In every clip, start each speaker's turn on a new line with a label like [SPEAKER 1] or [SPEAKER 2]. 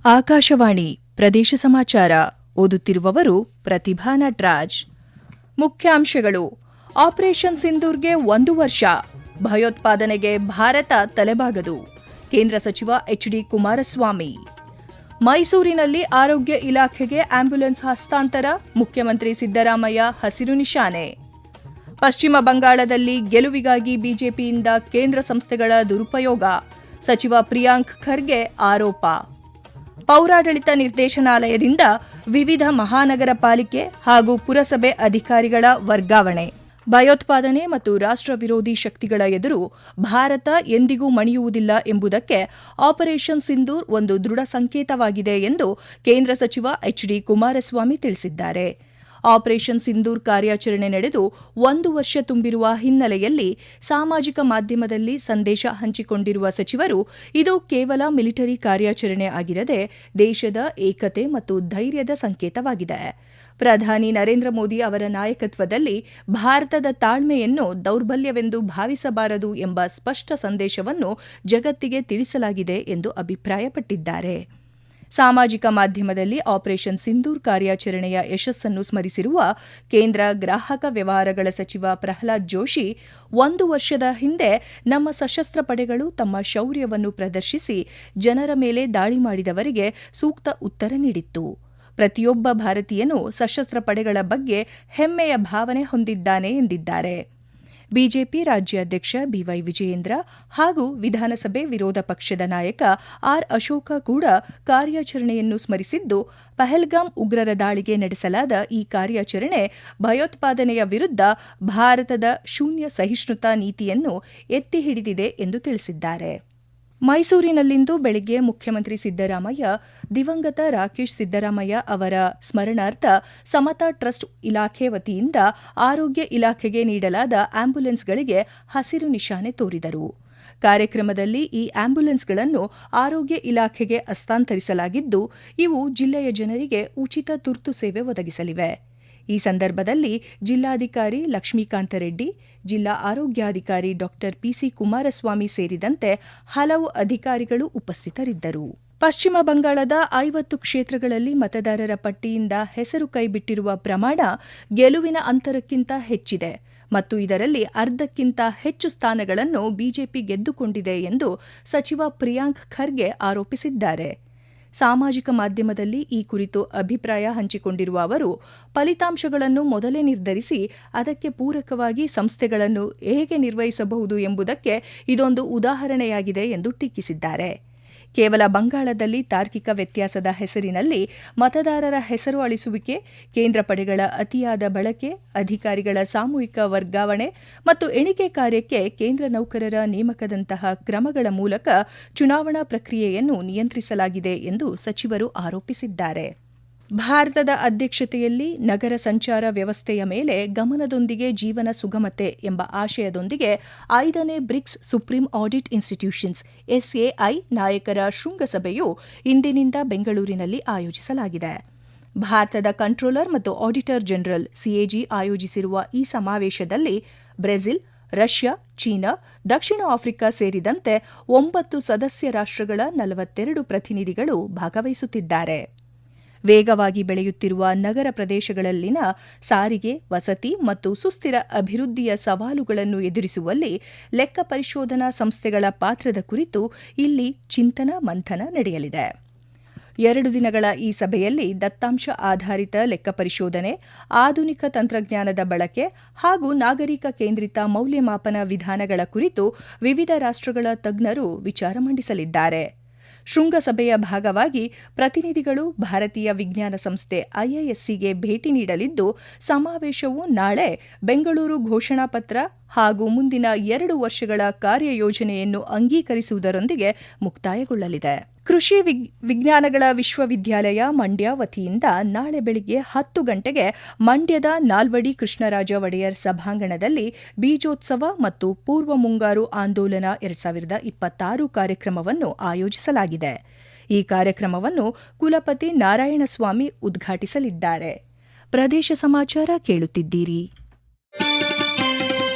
[SPEAKER 1] ಆಕಾಶವಾಣಿ ಪ್ರದೇಶ ಸಮಾಚಾರ ಓದುತ್ತಿರುವವರು ಪ್ರತಿಭಾ ನಟರಾಜ್. ಮುಖ್ಯಾಂಶಗಳು. ಆಪರೇಷನ್ ಸಿಂಧೂರ್ಗೆ 1 ವರ್ಷ, ಭಯೋತ್ಪಾದನೆಗೆ ಭಾರತ ತಲೆಬಾಗದು. ಕೇಂದ್ರ ಸಚಿವ ಎಚ್ಡಿ ಕುಮಾರಸ್ವಾಮಿ. ಮೈಸೂರಿನಲ್ಲಿ ಆರೋಗ್ಯ ಇಲಾಖೆಗೆ ಆಂಬ್ಯುಲೆನ್ಸ್ ಹಸ್ತಾಂತರ, ಮುಖ್ಯಮಂತ್ರಿ ಸಿದ್ದರಾಮಯ್ಯ ಹಸಿರು ನಿಶಾನೆ. ಪಶ್ಚಿಮ ಬಂಗಾಳದಲ್ಲಿ ಗೆಲುವಿಗಾಗಿ ಬಿಜೆಪಿಯಿಂದ ಕೇಂದ್ರ ಸಂಸ್ಥೆಗಳ ದುರುಪಯೋಗ, ಸಚಿವ ಪ್ರಿಯಾಂಕ್ ಖರ್ಗೆ ಆರೋಪ. ಪೌರಾಡಳಿತ ನಿರ್ದೇಶನಾಲಯದಿಂದ ವಿವಿಧ ಮಹಾನಗರ ಪಾಲಿಕೆ ಹಾಗೂ ಪುರಸಭೆ ಅಧಿಕಾರಿಗಳ ವರ್ಗಾವಣೆ. ಭಯೋತ್ಪಾದನೆ ಮತ್ತು ರಾಷ್ಟ್ರ ವಿರೋಧಿ ಶಕ್ತಿಗಳ ಎದುರು ಭಾರತ ಎಂದಿಗೂ ಮಣಿಯುವುದಿಲ್ಲ ಎಂಬುದಕ್ಕೆ ಆಪರೇಷನ್ ಸಿಂಧೂರ್ ಒಂದು ದೃಢ ಸಂಕೇತವಾಗಿದೆ ಎಂದು ಕೇಂದ್ರ ಸಚಿವ ಎಚ್ಡಿ ಕುಮಾರಸ್ವಾಮಿ ತಿಳಿಸಿದ್ದಾರೆ. ಆಪರೇಷನ್ ಸಿಂಧೂರ್ ಕಾರ್ಯಾಚರಣೆ ನಡೆದು 1 ವರ್ಷ ತುಂಬಿರುವ ಹಿನ್ನೆಲೆಯಲ್ಲಿ ಸಾಮಾಜಿಕ ಮಾಧ್ಯಮದಲ್ಲಿ ಸಂದೇಶ ಹಂಚಿಕೊಂಡಿರುವ ಸಚಿವರು, ಇದು ಕೇವಲ ಮಿಲಿಟರಿ ಕಾರ್ಯಾಚರಣೆ ಆಗಿರದೆ ದೇಶದ ಏಕತೆ ಮತ್ತು ಧೈರ್ಯದ ಸಂಕೇತವಾಗಿದೆ. ಪ್ರಧಾನಿ ನರೇಂದ್ರ ಮೋದಿ ಅವರ ನಾಯಕತ್ವದಲ್ಲಿ ಭಾರತದ ತಾಳ್ಮೆಯನ್ನು ದೌರ್ಬಲ್ಯವೆಂದು ಭಾವಿಸಬಾರದು ಎಂಬ ಸ್ಪಷ್ಟ ಸಂದೇಶವನ್ನು ಜಗತ್ತಿಗೆ ತಿಳಿಸಲಾಗಿದೆ ಎಂದು ಅಭಿಪ್ರಾಯಪಟ್ಟಿದ್ದಾರೆ. ಸಾಮಾಜಿಕ ಮಾಧ್ಯಮದಲ್ಲಿ ಆಪರೇಷನ್ ಸಿಂಧೂರ್ ಕಾರ್ಯಾಚರಣೆಯ ಯಶಸ್ಸನ್ನು ಸ್ಮರಿಸಿರುವ ಕೇಂದ್ರ ಗ್ರಾಹಕ ವ್ಯವಹಾರಗಳ ಸಚಿವ ಪ್ರಹ್ಲಾದ್ ಜೋಶಿ, 1 ವರ್ಷದ ಹಿಂದೆ ನಮ್ಮ ಸಶಸ್ತ್ರ ಪಡೆಗಳು ತಮ್ಮ ಶೌರ್ಯವನ್ನು ಪ್ರದರ್ಶಿಸಿ ಜನರ ಮೇಲೆ ದಾಳಿ ಮಾಡಿದವರಿಗೆ ಸೂಕ್ತ ಉತ್ತರ ನೀಡಿತ್ತು. ಪ್ರತಿಯೊಬ್ಬ ಭಾರತೀಯನೂ ಸಶಸ್ತ್ರ ಪಡೆಗಳ ಬಗ್ಗೆ ಹೆಮ್ಮೆಯ ಭಾವನೆ ಹೊಂದಿದ್ದಾನೆ ಎಂದಿದ್ದಾರೆ. ಬಿಜೆಪಿ ರಾಜ್ಯಾಧ್ಯಕ್ಷ ಬಿವೈ ವಿಜಯೇಂದ್ರ ಹಾಗೂ ವಿಧಾನಸಭೆ ವಿರೋಧ ಪಕ್ಷದ ನಾಯಕ ಆರ್ ಅಶೋಕ ಕೂಡ ಕಾರ್ಯಾಚರಣೆಯನ್ನು ಸ್ಮರಿಸಿದ್ದು, ಪಹಲ್ಗಾಮ್ ಉಗ್ರರ ದಾಳಿಗೆ ನಡೆಸಲಾದ ಈ ಕಾರ್ಯಾಚರಣೆ ಭಯೋತ್ಪಾದನೆಯ ವಿರುದ್ಧ ಭಾರತದ ಶೂನ್ಯ ಸಹಿಷ್ಣುತಾ ನೀತಿಯನ್ನು ಎತ್ತಿ ಹಿಡಿದಿದೆ ಎಂದು ತಿಳಿಸಿದ್ದಾರೆ. ಮೈಸೂರಿನಲ್ಲಿಂದು ಬೆಳಗ್ಗೆ ಮುಖ್ಯಮಂತ್ರಿ ಸಿದ್ದರಾಮಯ್ಯ ದಿವಂಗತ ರಾಕೇಶ್ ಸಿದ್ದರಾಮಯ್ಯ ಅವರ ಸ್ಮರಣಾರ್ಥ ಸಮತಾ ಟ್ರಸ್ಟ್ ಇಲಾಖೆ ವತಿಯಿಂದ ಆರೋಗ್ಯ ಇಲಾಖೆಗೆ ನೀಡಲಾದ ಆಂಬ್ಯುಲೆನ್ಸ್ಗಳಿಗೆ ಹಸಿರು ನಿಶಾನೆ ತೋರಿದರು. ಕಾರ್ಯಕ್ರಮದಲ್ಲಿ ಈ ಆಂಬ್ಯುಲೆನ್ಸ್ಗಳನ್ನು ಆರೋಗ್ಯ ಇಲಾಖೆಗೆ ಹಸ್ತಾಂತರಿಸಲಾಗಿದ್ದು, ಇವು ಜಿಲ್ಲೆಯ ಜನರಿಗೆ ಉಚಿತ ತುರ್ತು ಸೇವೆ ಒದಗಿಸಲಿವೆ. ಈ ಸಂದರ್ಭದಲ್ಲಿ ಜಿಲ್ಲಾಧಿಕಾರಿ ಲಕ್ಷ್ಮೀಕಾಂತ ರೆಡ್ಡಿ, ಜಿಲ್ಲಾ ಆರೋಗ್ಯಾಧಿಕಾರಿ ಡಾ ಪಿಸಿ ಕುಮಾರಸ್ವಾಮಿ ಸೇರಿದಂತೆ ಹಲವು ಅಧಿಕಾರಿಗಳು ಉಪಸ್ಥಿತರಿದ್ದರು. ಪಶ್ಚಿಮ ಬಂಗಾಳದ 50 ಕ್ಷೇತ್ರಗಳಲ್ಲಿ ಮತದಾರರ ಪಟ್ಟಿಯಿಂದ ಹೆಸರು ಕೈಬಿಟ್ಟಿರುವ ಪ್ರಮಾಣ ಗೆಲುವಿನ ಅಂತರಕ್ಕಿಂತ ಹೆಚ್ಚಿದೆ ಮತ್ತು ಇದರಲ್ಲಿ ಅರ್ಧಕ್ಕಿಂತ ಹೆಚ್ಚು ಸ್ಥಾನಗಳನ್ನು ಬಿಜೆಪಿ ಗೆದ್ದುಕೊಂಡಿದೆ ಎಂದು ಸಚಿವ ಪ್ರಿಯಾಂಕ್ ಖರ್ಗೆ ಆರೋಪಿಸಿದ್ದಾರೆ. ಸಾಮಾಜಿಕ ಮಾಧ್ಯಮದಲ್ಲಿ ಈ ಕುರಿತು ಅಭಿಪ್ರಾಯ ಹಂಚಿಕೊಂಡಿರುವ ಅವರು, ಫಲಿತಾಂಶಗಳನ್ನು ಮೊದಲೇ ನಿರ್ಧರಿಸಿ ಅದಕ್ಕೆ ಪೂರಕವಾಗಿ ಸಂಸ್ಥೆಗಳನ್ನು ಹೇಗೆ ನಿರ್ವಹಿಸಬಹುದು ಎಂಬುದಕ್ಕೆ ಇದೊಂದು ಉದಾಹರಣೆಯಾಗಿದೆ ಎಂದು ಟೀಕಿಸಿದ್ದಾರೆ. ಕೇವಲ ಬಂಗಾಳದಲ್ಲಿ ತಾರ್ಕಿಕ ವ್ಯತ್ಯಾಸದ ಹೆಸರಿನಲ್ಲಿ ಮತದಾರರ ಹೆಸರು ಅಳಿಸುವಿಕೆ, ಕೇಂದ್ರ ಪಡೆಗಳ ಅತಿಯಾದ ಬಳಕೆ, ಅಧಿಕಾರಿಗಳ ಸಾಮೂಹಿಕ ವರ್ಗಾವಣೆ ಮತ್ತು ಎಣಿಕೆ ಕಾರ್ಯಕ್ಕೆ ಕೇಂದ್ರ ನೌಕರರ ನೇಮಕದಂತಹ ಕ್ರಮಗಳ ಮೂಲಕ ಚುನಾವಣಾ ಪ್ರಕ್ರಿಯೆಯನ್ನು ನಿಯಂತ್ರಿಸಲಾಗಿದೆ ಎಂದು ಸಚಿವರು ಆರೋಪಿಸಿದ್ದಾರೆ. ಭಾರತದ ಅಧ್ಯಕ್ಷತೆಯಲ್ಲಿ ನಗರ ಸಂಚಾರ ವ್ಯವಸ್ಥೆಯ ಮೇಲೆ ಗಮನದೊಂದಿಗೆ ಜೀವನ ಸುಗಮತೆ ಎಂಬ ಆಶಯದೊಂದಿಗೆ 5ನೇ BRICS supreme audit institutions SAI ನಾಯಕರ ಶೃಂಗಸಭೆಯು ಇಂದಿನಿಂದ ಬೆಂಗಳೂರಿನಲ್ಲಿ ಆಯೋಜಿಸಲಾಗಿದೆ. ಭಾರತದ ಕಂಟ್ರೋಲರ್ ಮತ್ತು ಆಡಿಟರ್ ಜನರಲ್ ಸಿಎಜಿ ಆಯೋಜಿಸಿರುವ ಈ ಸಮಾವೇಶದಲ್ಲಿ ಬ್ರೆಜಿಲ್, ರಷ್ಯಾ, ಚೀನಾ, ದಕ್ಷಿಣ ಆಫ್ರಿಕಾ ಸೇರಿದಂತೆ 9 ಸದಸ್ಯ ರಾಷ್ಟ್ರಗಳ 42 ಪ್ರತಿನಿಧಿಗಳು ಭಾಗವಹಿಸುತ್ತಿದ್ದಾರೆ. ವೇಗವಾಗಿ ಬೆಳೆಯುತ್ತಿರುವ ನಗರ ಪ್ರದೇಶಗಳಲ್ಲಿನ ಸಾರಿಗೆ, ವಸತಿ ಮತ್ತು ಸುಸ್ಥಿರ ಅಭಿವೃದ್ಧಿಯ ಸವಾಲುಗಳನ್ನು ಎದುರಿಸುವಲ್ಲಿ ಲೆಕ್ಕ ಪರಿಶೋಧನಾ ಸಂಸ್ಥೆಗಳ ಪಾತ್ರದ ಕುರಿತು ಇಲ್ಲಿ ಚಿಂತನ ಮಂಥನ ನಡೆಯಲಿದೆ. 2 ದಿನಗಳ ಈ ಸಭೆಯಲ್ಲಿ ದತ್ತಾಂಶ ಆಧಾರಿತ ಲೆಕ್ಕ ಪರಿಶೋಧನೆ, ಆಧುನಿಕ ತಂತ್ರಜ್ಞಾನದ ಬಳಕೆ ಹಾಗೂ ನಾಗರಿಕ ಕೇಂದ್ರಿತ ಮೌಲ್ಯಮಾಪನ ವಿಧಾನಗಳ ಕುರಿತು ವಿವಿಧ ರಾಷ್ಟ್ರಗಳ ತಜ್ಞರು ವಿಚಾರ ಮಂಡಿಸಲಿದ್ದಾರೆ. ಶೃಂಗಸಭೆಯ ಭಾಗವಾಗಿ ಪ್ರತಿನಿಧಿಗಳು ಭಾರತೀಯ ವಿಜ್ಞಾನ ಸಂಸ್ಥೆ ಐಐಎಸ್ಸಿಗೆ ಭೇಟಿ ನೀಡಲಿದ್ದು, ಸಮಾವೇಶವು ನಾಳೆ ಬೆಂಗಳೂರು ಘೋಷಣಾ ಪತ್ರ ಹಾಗೂ ಮುಂದಿನ 2 ವರ್ಷಗಳ ಕಾರ್ಯಯೋಜನೆಯನ್ನು ಅಂಗೀಕರಿಸುವುದರೊಂದಿಗೆ ಮುಕ್ತಾಯಗೊಳ್ಳಲಿದೆ. ಕೃಷಿ ವಿಜ್ಞಾನಗಳ ವಿಶ್ವವಿದ್ಯಾಲಯ ಮಂಡ್ಯ ವತಿಯಿಂದ ನಾಳೆ ಬೆಳಗ್ಗೆ 10 ಗಂಟೆಗೆ ಮಂಡ್ಯದ ನಾಲ್ವಡಿ ಕೃಷ್ಣರಾಜ ಒಡೆಯರ್ ಸಭಾಂಗಣದಲ್ಲಿ ಬೀಜೋತ್ಸವ ಮತ್ತು ಪೂರ್ವ ಮುಂಗಾರು ಆಂದೋಲನ 2026 ಕಾರ್ಯಕ್ರಮವನ್ನು ಆಯೋಜಿಸಲಾಗಿದೆ. ಈ ಕಾರ್ಯಕ್ರಮವನ್ನು ಕುಲಪತಿ ನಾರಾಯಣಸ್ವಾಮಿ ಉದ್ಘಾಟಿಸಲಿದ್ದಾರೆ. ಪ್ರದೇಶ ಸಮಾಚಾರ ಕೇಳುತ್ತಿದ್ದೀರಿ.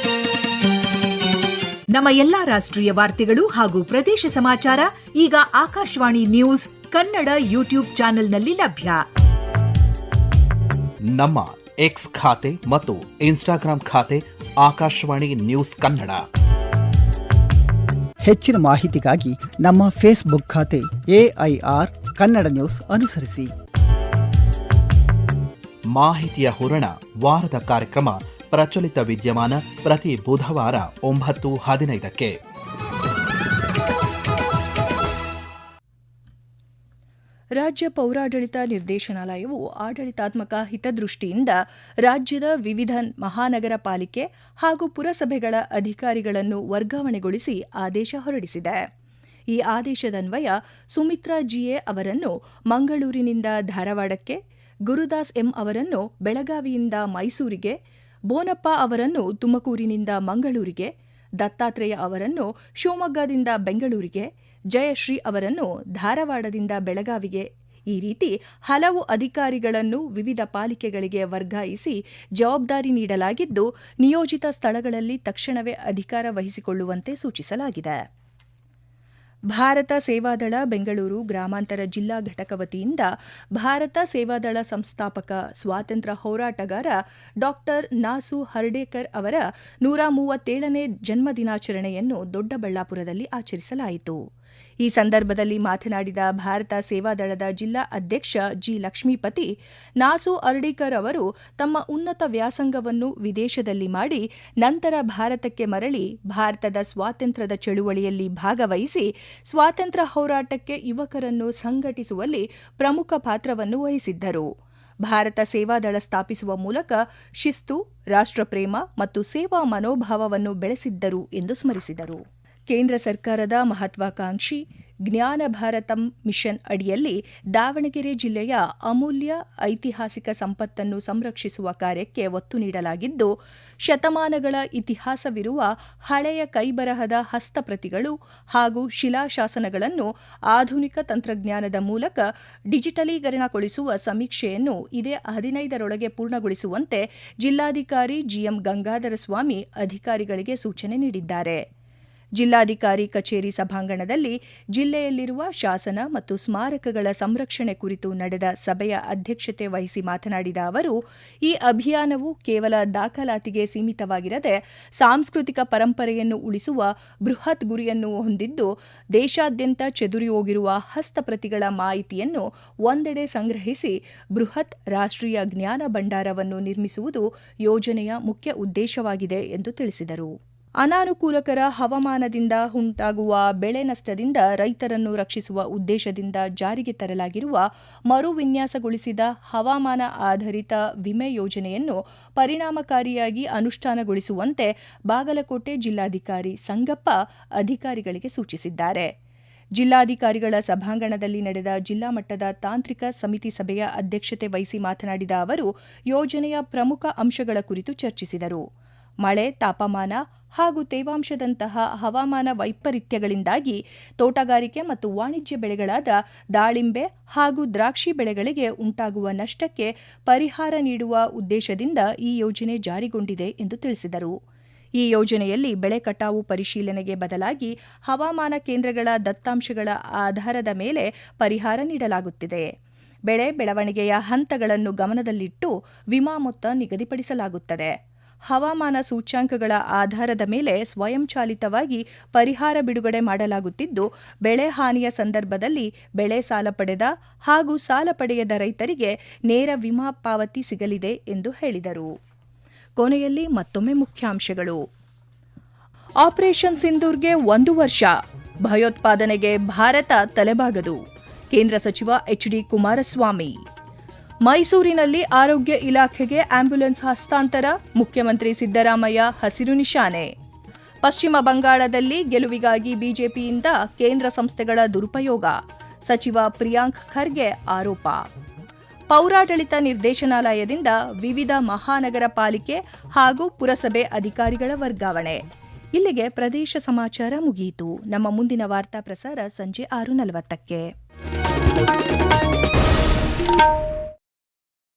[SPEAKER 2] ನಮ್ಮ ಎಲ್ಲಾ ರಾಷ್ಟ್ರೀಯ ವಾರ್ತೆಗಳು ಹಾಗೂ ಪ್ರದೇಶ ಸಮಾಚಾರ ಈಗ ಆಕಾಶವಾಣಿ ನ್ಯೂಸ್ ಕನ್ನಡ ಯೂಟ್ಯೂಬ್ ಚಾನೆಲ್ನಲ್ಲಿ ಲಭ್ಯ.
[SPEAKER 3] ನಮ್ಮ ಎಕ್ಸ್ ಖಾತೆ ಮತ್ತು ಇನ್ಸ್ಟಾಗ್ರಾಂ ಖಾತೆ ಆಕಾಶವಾಣಿ ನ್ಯೂಸ್ ಕನ್ನಡ.
[SPEAKER 4] ಹೆಚ್ಚಿನ ಮಾಹಿತಿಗಾಗಿ ನಮ್ಮ ಫೇಸ್ಬುಕ್ ಖಾತೆ AIR ಕನ್ನಡ ನ್ಯೂಸ್ ಅನುಸರಿಸಿ.
[SPEAKER 3] ಮಾಹಿತಿಯ ಹೂರಣ ವಾರದ ಕಾರ್ಯಕ್ರಮ ಪ್ರಚಲಿತ ವಿದ್ಯಮಾನ ಪ್ರತಿ ಬುಧವಾರ 9:15.
[SPEAKER 1] ರಾಜ್ಯ ಪೌರಾಡಳಿತ ನಿರ್ದೇಶನಾಲಯವು ಆಡಳಿತಾತ್ಮಕ ಹಿತದೃಷ್ಟಿಯಿಂದ ರಾಜ್ಯದ ವಿವಿಧ ಮಹಾನಗರ ಪಾಲಿಕೆ ಹಾಗೂ ಪುರಸಭೆಗಳ ಅಧಿಕಾರಿಗಳನ್ನು ವರ್ಗಾವಣೆಗೊಳಿಸಿ ಆದೇಶ ಹೊರಡಿಸಿದೆ. ಈ ಆದೇಶದನ್ವಯ ಸುಮಿತ್ರಾ ಜಿಎ ಅವರನ್ನು ಮಂಗಳೂರಿನಿಂದ ಧಾರವಾಡಕ್ಕೆ, ಗುರುದಾಸ್ ಎಂ ಅವರನ್ನು ಬೆಳಗಾವಿಯಿಂದ ಮೈಸೂರಿಗೆ, ಬೋನಪ್ಪ ಅವರನ್ನು ತುಮಕೂರಿನಿಂದ ಮಂಗಳೂರಿಗೆ, ದತ್ತಾತ್ರೇಯ ಅವರನ್ನು ಶಿವಮೊಗ್ಗದಿಂದ ಬೆಂಗಳೂರಿಗೆ, ಜಯಶ್ರೀ ಅವರನ್ನು ಧಾರವಾಡದಿಂದ ಬೆಳಗಾವಿಗೆ, ಈ ರೀತಿ ಹಲವು ಅಧಿಕಾರಿಗಳನ್ನು ವಿವಿಧ ಪಾಲಿಕೆಗಳಿಗೆ ವರ್ಗಾಯಿಸಿ ಜವಾಬ್ದಾರಿ ನೀಡಲಾಗಿದ್ದು, ನಿಯೋಜಿತ ಸ್ಥಳಗಳಲ್ಲಿ ತಕ್ಷಣವೇ ಅಧಿಕಾರ ವಹಿಸಿಕೊಳ್ಳುವಂತೆ ಸೂಚಿಸಲಾಗಿದೆ. ಭಾರತ ಸೇವಾದಳ ಬೆಂಗಳೂರು ಗ್ರಾಮಾಂತರ ಜಿಲ್ಲಾ ಘಟಕ ವತಿಯಿಂದ ಭಾರತ ಸೇವಾದಳ ಸಂಸ್ಥಾಪಕ ಸ್ವಾತಂತ್ರ್ಯ ಹೋರಾಟಗಾರ ಡಾ. ನಾಸು ಹರ್ಡೇಕರ್ ಅವರ 137ನೇ ಜನ್ಮದಿನಾಚರಣೆಯನ್ನು ದೊಡ್ಡಬಳ್ಳಾಪುರದಲ್ಲಿ ಆಚರಿಸಲಾಯಿತು. ಈ ಸಂದರ್ಭದಲ್ಲಿ ಮಾತನಾಡಿದ ಭಾರತ ಸೇವಾದಳದ ಜಿಲ್ಲಾ ಅಧ್ಯಕ್ಷ ಜಿ. ಲಕ್ಷ್ಮೀಪತಿ, ನಾಸು ಹರ್ಡೇಕರ್ ಅವರು ತಮ್ಮ ಉನ್ನತ ವ್ಯಾಸಂಗವನ್ನು ವಿದೇಶದಲ್ಲಿ ಮಾಡಿ ನಂತರ ಭಾರತಕ್ಕೆ ಮರಳಿ ಭಾರತದ ಸ್ವಾತಂತ್ರ್ಯದ ಚಳುವಳಿಯಲ್ಲಿ ಭಾಗವಹಿಸಿ ಸ್ವಾತಂತ್ರ್ಯ ಹೋರಾಟಕ್ಕೆ ಯುವಕರನ್ನು ಸಂಘಟಿಸುವಲ್ಲಿ ಪ್ರಮುಖ ಪಾತ್ರವನ್ನು ವಹಿಸಿದ್ದರು. ಭಾರತ ಸೇವಾದಳ ಸ್ಥಾಪಿಸುವ ಮೂಲಕ ಶಿಸ್ತು, ರಾಷ್ಟ್ರಪ್ರೇಮ ಮತ್ತು ಸೇವಾ ಮನೋಭಾವವನ್ನು ಬೆಳೆಸಿದ್ದರು ಎಂದು ಸ್ಮರಿಸಿದರು. ಕೇಂದ್ರ ಸರ್ಕಾರದ ಮಹತ್ವಾಕಾಂಕ್ಷಿ ಜ್ಞಾನ ಭಾರತಂ ಮಿಷನ್ ಅಡಿಯಲ್ಲಿ ದಾವಣಗೆರೆ ಜಿಲ್ಲೆಯ ಅಮೂಲ್ಯ ಐತಿಹಾಸಿಕ ಸಂಪತ್ತನ್ನು ಸಂರಕ್ಷಿಸುವ ಕಾರ್ಯಕ್ಕೆ ಒತ್ತು ನೀಡಲಾಗಿದ್ದು, ಶತಮಾನಗಳ ಇತಿಹಾಸವಿರುವ ಹಳೆಯ ಕೈಬರಹದ ಹಸ್ತಪ್ರತಿಗಳು ಹಾಗೂ ಶಿಲಾಶಾಸನಗಳನ್ನು ಆಧುನಿಕ ತಂತ್ರಜ್ಞಾನದ ಮೂಲಕ ಡಿಜಿಟಲೀಕರಣಗೊಳಿಸುವ ಸಮೀಕ್ಷೆಯನ್ನು ಇದೇ 15ರೊಳಗೆ ಪೂರ್ಣಗೊಳಿಸುವಂತೆ ಜಿಲ್ಲಾಧಿಕಾರಿ ಜಿಎಂ ಗಂಗಾಧರ ಸ್ವಾಮಿ ಅಧಿಕಾರಿಗಳಿಗೆ ಸೂಚನೆ ನೀಡಿದ್ದಾರೆ. ಜಿಲ್ಲಾಧಿಕಾರಿ ಕಚೇರಿ ಸಭಾಂಗಣದಲ್ಲಿ ಜಿಲ್ಲೆಯಲ್ಲಿರುವ ಶಾಸನ ಮತ್ತು ಸ್ಮಾರಕಗಳ ಸಂರಕ್ಷಣೆ ಕುರಿತು ನಡೆದ ಸಭೆಯ ಅಧ್ಯಕ್ಷತೆ ವಹಿಸಿ ಮಾತನಾಡಿದ ಅವರು, ಈ ಅಭಿಯಾನವು ಕೇವಲ ದಾಖಲಾತಿಗೆ ಸೀಮಿತವಾಗಿರದೆ ಸಾಂಸ್ಕೃತಿಕ ಪರಂಪರೆಯನ್ನು ಉಳಿಸುವ ಬೃಹತ್ ಗುರಿಯನ್ನು ಹೊಂದಿದ್ದು, ದೇಶಾದ್ಯಂತ ಚೆದುರಿ ಹೋಗಿರುವ ಹಸ್ತಪ್ರತಿಗಳ ಮಾಹಿತಿಯನ್ನು ಒಂದೆಡೆ ಸಂಗ್ರಹಿಸಿ ಬೃಹತ್ ರಾಷ್ಟ್ರೀಯ ಜ್ಞಾನ ಭಂಡಾರವನ್ನು ನಿರ್ಮಿಸುವುದು ಯೋಜನೆಯ ಮುಖ್ಯ ಉದ್ದೇಶವಾಗಿದೆ ಎಂದು ತಿಳಿಸಿದರು. ಅನಾನುಕೂಲಕರ ಹವಾಮಾನದಿಂದ ಉಂಟಾಗುವ ಬೆಳೆ ನಷ್ಟದಿಂದ ರೈತರನ್ನು ರಕ್ಷಿಸುವ ಉದ್ದೇಶದಿಂದ ಜಾರಿಗೆ ತರಲಾಗಿರುವ ಮರುವಿನ್ಯಾಸಗೊಳಿಸಿದ ಹವಾಮಾನ ಆಧಾರಿತ ವಿಮೆ ಯೋಜನೆಯನ್ನು ಪರಿಣಾಮಕಾರಿಯಾಗಿ ಅನುಷ್ಠಾನಗೊಳಿಸುವಂತೆ ಬಾಗಲಕೋಟೆ ಜಿಲ್ಲಾಧಿಕಾರಿ ಸಂಗಪ್ಪ ಅಧಿಕಾರಿಗಳಿಗೆ ಸೂಚಿಸಿದ್ದಾರೆ. ಜಿಲ್ಲಾಧಿಕಾರಿಗಳ ಸಭಾಂಗಣದಲ್ಲಿ ನಡೆದ ಜಿಲ್ಲಾ ಮಟ್ಟದ ತಾಂತ್ರಿಕ ಸಮಿತಿ ಸಭೆಯ ಅಧ್ಯಕ್ಷತೆ ವಹಿಸಿ ಮಾತನಾಡಿದ ಅವರು, ಯೋಜನೆಯ ಪ್ರಮುಖ ಅಂಶಗಳ ಕುರಿತು ಚರ್ಚಿಸಿದರು. ಮಳೆ, ತಾಪಮಾನ ಹಾಗೂ ತೇವಾಂಶದಂತಹ ಹವಾಮಾನ ವೈಪರೀತ್ಯಗಳಿಂದಾಗಿ ತೋಟಗಾರಿಕೆ ಮತ್ತು ವಾಣಿಜ್ಯ ಬೆಳೆಗಳಾದ ದಾಳಿಂಬೆ ಹಾಗೂ ದ್ರಾಕ್ಷಿ ಬೆಳೆಗಳಿಗೆ ಉಂಟಾಗುವ ನಷ್ಟಕ್ಕೆ ಪರಿಹಾರ ನೀಡುವ ಉದ್ದೇಶದಿಂದ ಈ ಯೋಜನೆ ಜಾರಿಗೊಂಡಿದೆ ಎಂದು ತಿಳಿಸಿದರು. ಈ ಯೋಜನೆಯಲ್ಲಿ ಬೆಳೆ ಕಟಾವು ಪರಿಶೀಲನೆಗೆ ಬದಲಾಗಿ ಹವಾಮಾನ ಕೇಂದ್ರಗಳ ದತ್ತಾಂಶಗಳ ಆಧಾರದ ಮೇಲೆ ಪರಿಹಾರ ನೀಡಲಾಗುತ್ತಿದೆ. ಬೆಳೆ ಬೆಳವಣಿಗೆಯ ಹಂತಗಳನ್ನು ಗಮನದಲ್ಲಿಟ್ಟು ವಿಮಾ ಮೊತ್ತ ನಿಗದಿಪಡಿಸಲಾಗುತ್ತದೆ. ಹವಾಮಾನ ಸೂಚ್ಯಾಂಕಗಳ ಆಧಾರದ ಮೇಲೆ ಸ್ವಯಂಚಾಲಿತವಾಗಿ ಪರಿಹಾರ ಬಿಡುಗಡೆ ಮಾಡಲಾಗುತ್ತಿದ್ದು, ಬೆಳೆ ಹಾನಿಯ ಸಂದರ್ಭದಲ್ಲಿ ಬೆಳೆ ಸಾಲ ಪಡೆದ ಹಾಗೂ ಸಾಲ ಪಡೆಯದ ರೈತರಿಗೆ ನೇರ ವಿಮಾ ಪಾವತಿ ಸಿಗಲಿದೆ ಎಂದು ಹೇಳಿದರು. ಕೊನೆಯಲ್ಲಿ ಮತ್ತೊಮ್ಮೆ ಮುಖ್ಯಾಂಶಗಳು. ಆಪರೇಷನ್ ಸಿಂಧೂರ್ಗೆ 1 ವರ್ಷ, ಭಯೋತ್ಪಾದನೆಗೆ ಭಾರತ ತಲೆಬಾಗದು, ಕೇಂದ್ರ ಸಚಿವ ಎಚ್ಡಿ ಕುಮಾರಸ್ವಾಮಿ. ಮೈಸೂರಿನಲ್ಲಿ ಆರೋಗ್ಯ ಇಲಾಖೆಗೆ ಆಂಬ್ಯುಲೆನ್ಸ್ ಹಸ್ತಾಂತರ, ಮುಖ್ಯಮಂತ್ರಿ ಸಿದ್ದರಾಮಯ್ಯ ಹಸಿರು ನಿಶಾನೆ. ಪಶ್ಚಿಮ ಬಂಗಾಳದಲ್ಲಿ ಗೆಲುವಿಗಾಗಿ ಬಿಜೆಪಿಯಿಂದ ಕೇಂದ್ರ ಸಂಸ್ಥೆಗಳ ದುರುಪಯೋಗ, ಸಚಿವ ಪ್ರಿಯಾಂಕ್ ಖರ್ಗೆ ಆರೋಪ. ಪೌರಾಡಳಿತ ನಿರ್ದೇಶನಾಲಯದಿಂದ ವಿವಿಧ ಮಹಾನಗರ ಪಾಲಿಕೆ ಹಾಗೂ ಪುರಸಭೆ ಅಧಿಕಾರಿಗಳ ವರ್ಗಾವಣೆ. ಇಲ್ಲಿಗೆ ಪ್ರದೇಶ ಸಮಾಚಾರ ಮುಗಿಯಿತು. ನಮ್ಮ ಮುಂದಿನ ವಾರ್ತಾ ಪ್ರಸಾರ ಸಂಜೆ 6:40ಕ್ಕೆ.